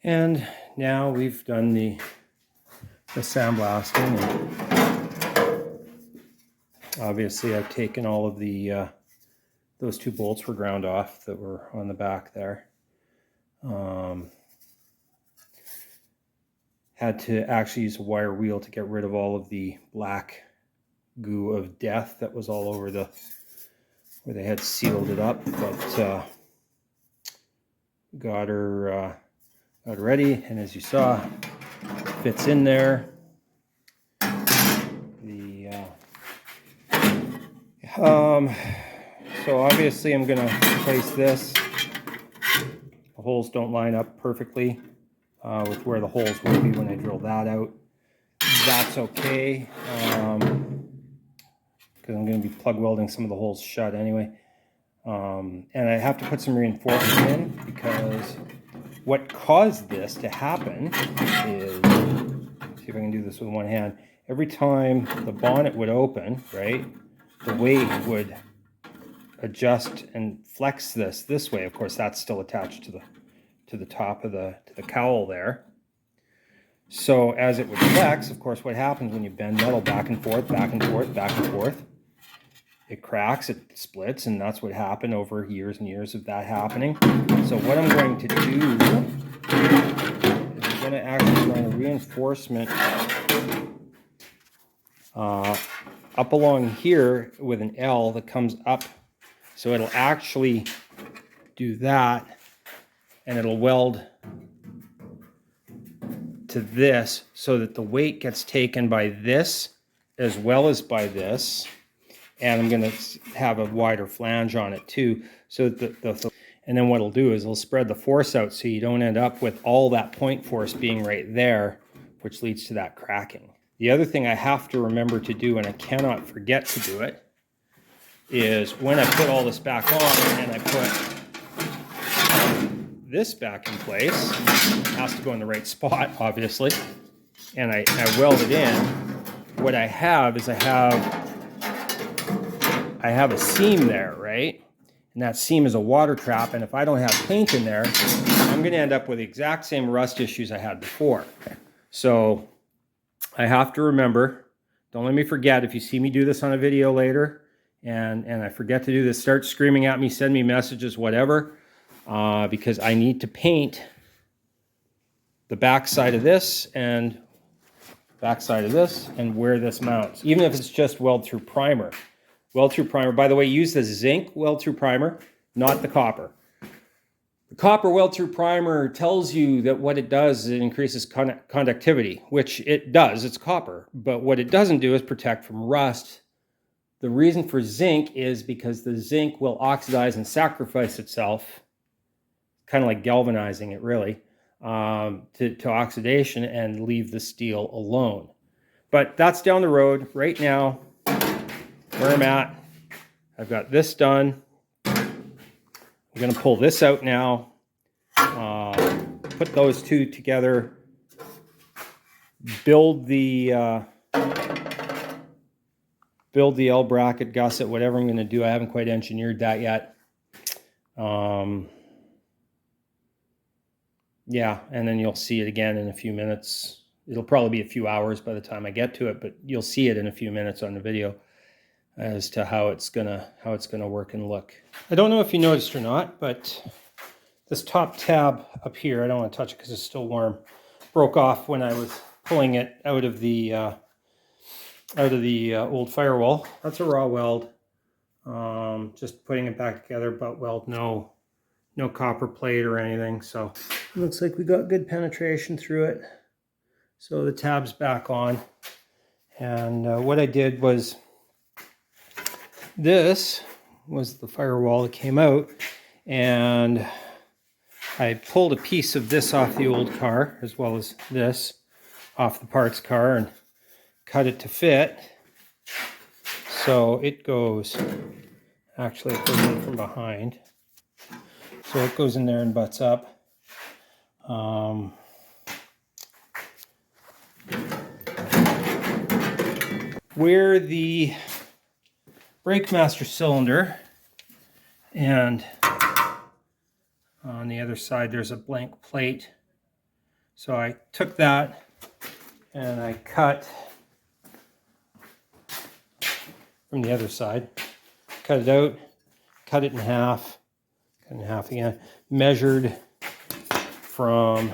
And now we've done the sandblasting, and obviously I've taken all of the those two bolts were ground off that were on the back there. Had to actually use a wire wheel to get rid of all of the black goo of death that was all over the where they had sealed it up, but got her ready, and as you saw, fits in there. So obviously I'm gonna place this. The holes don't line up perfectly with where the holes will be when I drill that out. That's okay, because I'm going to be plug welding some of the holes shut anyway. And I have to put some reinforcement in, because what caused this to happen is, see if I can do this with one hand, every time the bonnet would open, right, the weight would adjust and flex this way. Of course, that's still attached to the top of the cowl there. So as it would flex, of course, what happens when you bend metal back and forth, back and forth, back and forth, it cracks, it splits, and that's what happened over years and years of that happening. So what I'm going to do is I'm going to actually run a reinforcement up along here with an L that comes up. So it'll actually do that, and it'll weld to this so that the weight gets taken by this as well as by this. And I'm going to have a wider flange on it too. So that and then what it'll do is it'll spread the force out so you don't end up with all that point force being right there, which leads to that cracking. The other thing I have to remember to do, and I cannot forget to do it, is when I put all this back on and I put this back in place, it has to go in the right spot, obviously, and I weld it in. What I have is I have a seam there, right? And that seam is a water trap, and if I don't have paint in there, I'm going to end up with the exact same rust issues I had before. So I have to remember, don't let me forget, if you see me do this on a video later, and I forget to do this, start screaming at me, send me messages, whatever, because I need to paint the back side of this and backside of this and where this mounts, even if it's just weld through primer. Weld through primer, by the way, use the zinc weld through primer, not the copper. The copper weld through primer tells you that what it does is it increases conductivity, which it does, it's copper, but what it doesn't do is protect from rust. The reason for zinc is because the zinc will oxidize and sacrifice itself, kind of like galvanizing it really, to oxidation and leave the steel alone. But that's down the road. Right now, where I'm at, I've got this done. I'm going to pull this out now, put those two together, build the L bracket, gusset, whatever I'm going to do. I haven't quite engineered that yet. Yeah, and then you'll see it again in a few minutes. It'll probably be a few hours by the time I get to it, but you'll see it in a few minutes on the video as to how it's gonna work and look. I don't know if you noticed or not, but this top tab up here, I don't want to touch it because it's still warm, broke off when I was pulling it out of the old Firewall. That's a raw weld. Just putting it back together, butt weld, no copper plate or anything. So it looks like we got good penetration through it. So the tab's back on. And what I did was, this was the Firewall that came out, and I pulled a piece of this off the old car, as well as this off the parts car, and cut it to fit. So it goes, actually it goes in from behind. So it goes in there and butts up. Where the brake master cylinder, and on the other side there's a blank plate So I took that and I cut from the other side, cut it out, cut it in half, cut it in half again, measured from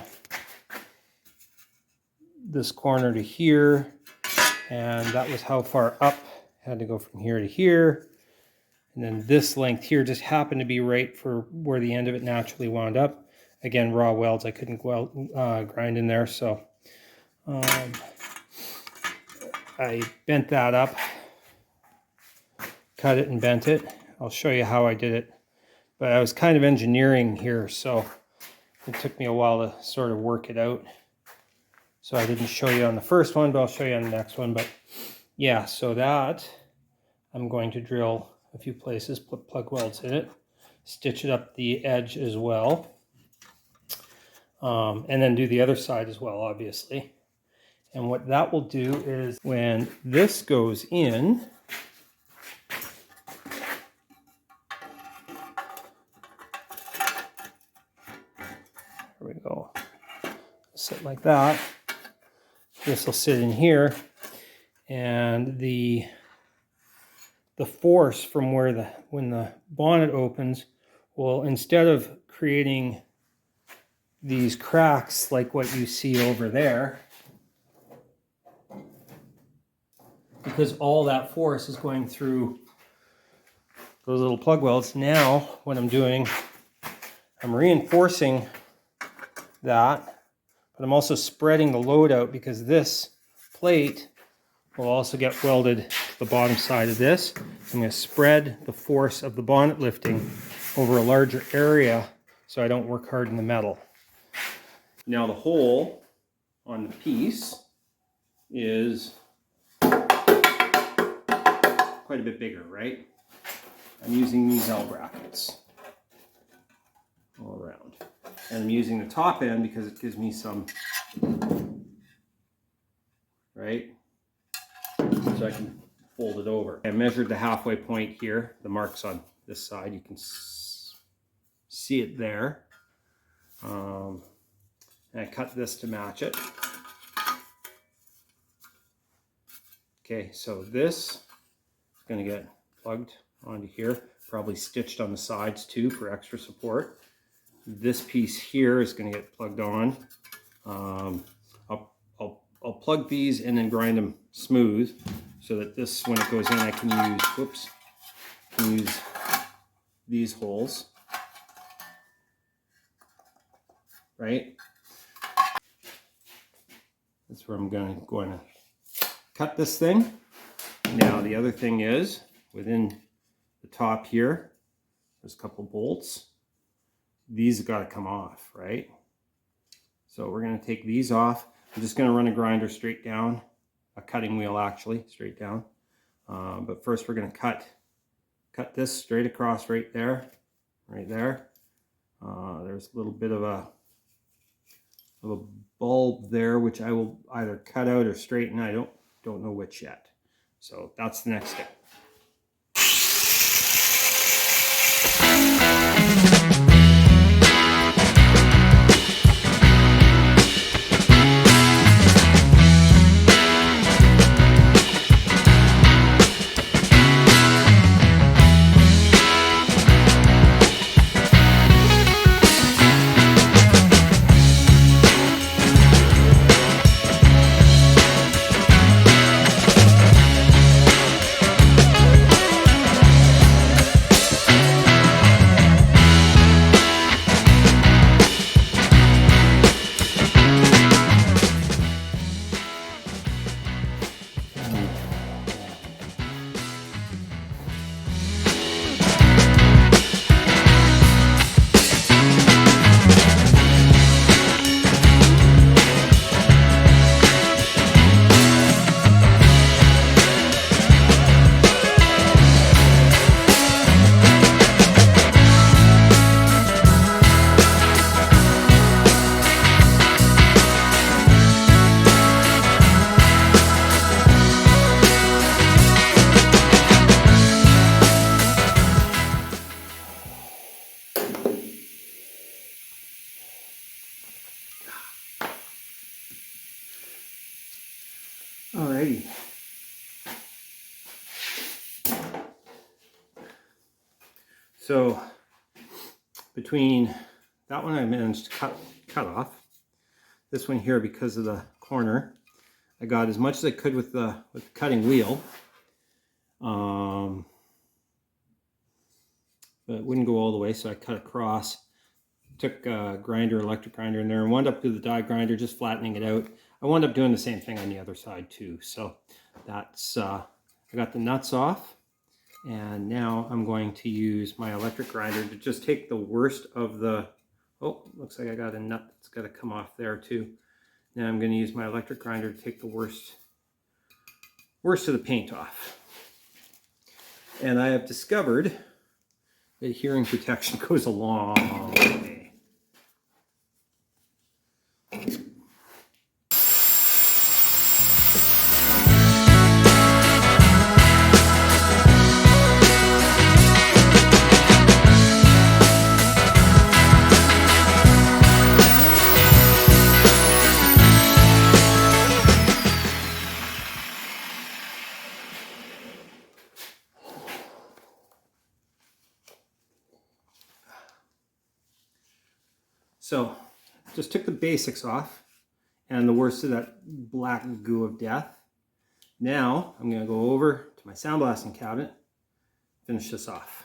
this corner to here, and that was how far up. Had to go from here to here, and then this length here just happened to be right for where the end of it naturally wound up. Again, raw welds, I couldn't grind in there, so I bent that up, cut it and bent it. I'll show you how I did it, but I was kind of engineering here, so it took me a while to sort of work it out. So I didn't show you on the first one, but I'll show you on the next one. But yeah, so that I'm going to drill a few places, put plug welds in it, stitch it up the edge as well, and then do the other side as well, obviously. And what that will do is when this goes in, there we go, sit like that. This will sit in here, and the force from where when the bonnet opens will, instead of creating these cracks like what you see over there, because all that force is going through those little plug welds. Now what I'm doing, I'm reinforcing that, but I'm also spreading the load out because this plate will also get welded to the bottom side of this. I'm going to spread the force of the bonnet lifting over a larger area so I don't work hard in the metal. Now the hole on the piece is quite a bit bigger, right? I'm using these L brackets all around. And I'm using the top end because it gives me some, right? So I can fold it over. I measured the halfway point here, the marks on this side. You can see it there. And I cut this to match it. Okay, so this is going to get plugged onto here, probably stitched on the sides too for extra support. This piece here is going to get plugged on. I'll plug these and then grind them smooth so that this, when it goes in, I can use these holes, right? That's where I'm going to cut this thing. Now the other thing is, within the top here, there's a couple bolts. These have got to come off, right? So we're going to take these off. I'm just going to run a grinder straight down, a cutting wheel actually, straight down. But first we're going to cut this straight across right there, right there. There's a little bit of a bulb there, which I will either cut out or straighten. I don't know which yet. So that's the next step. Alrighty. So between that one I managed to cut off. This one here, because of the corner, I got as much as I could with the cutting wheel. But it wouldn't go all the way, so I cut across. Took a grinder, electric grinder in there, and wound up with the die grinder, just flattening it out. I wound up doing the same thing on the other side too. So that's, I got the nuts off, and now I'm going to use my electric grinder to just take the worst of the, oh, looks like I got a nut that's got to come off there too. Now I'm going to use my electric grinder to take the worst of the paint off. And I have discovered that hearing protection goes a long way. So just took the basics off and the worst of that black goo of death. Now I'm going to go over to my sandblasting cabinet, finish this off.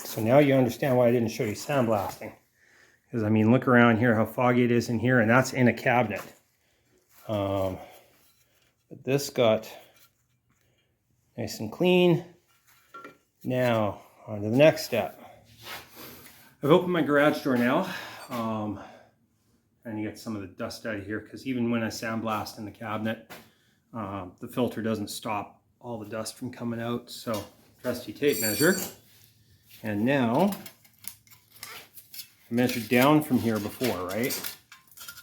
So now you understand why I didn't show you sandblasting. Because I mean, look around here how foggy it is in here, and that's in a cabinet. But this got nice and clean. Now, on to the next step. I've opened my garage door now. And you get some of the dust out of here, because even when I sandblast in the cabinet, the filter doesn't stop all the dust from coming out. So, trusty tape measure. And now, I measured down from here before, right?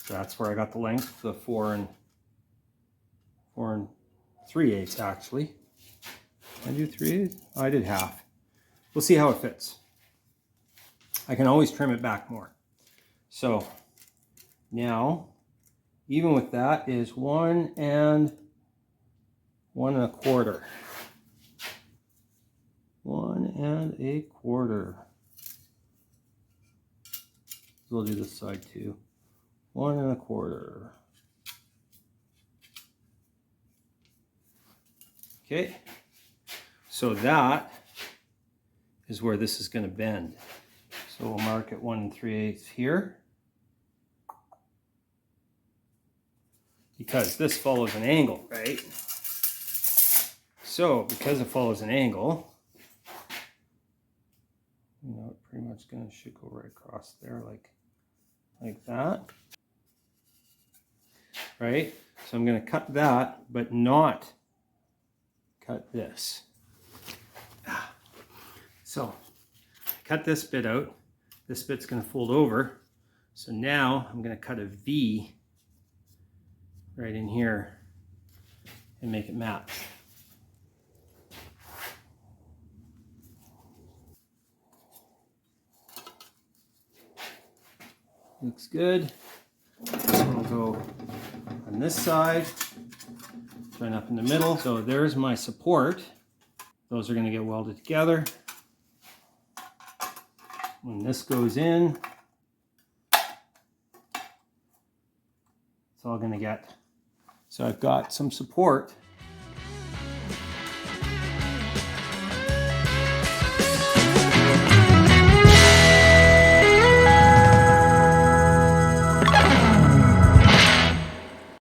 So that's where I got the length, the 4 3/8 actually. Did I do 3/8? Oh, I did half. We'll see how it fits. I can always trim it back more. So now, even with that, is 1 and 1 1/4. 1 1/4. We'll do this side too. 1 1/4. Okay. So that is where this is going to bend. So we'll mark it 1 3/8 here. Because this follows an angle, right? So because it follows an angle, you know, it pretty much should go right across there like that, right? So I'm going to cut that, but not cut this. So cut this bit out. This bit's going to fold over. So now I'm going to cut a V right in here and make it match. Looks good. I'll go on this side, join up in the middle. So there's my support. Those are going to get welded together. When this goes in, it's all going to get. So I've got some support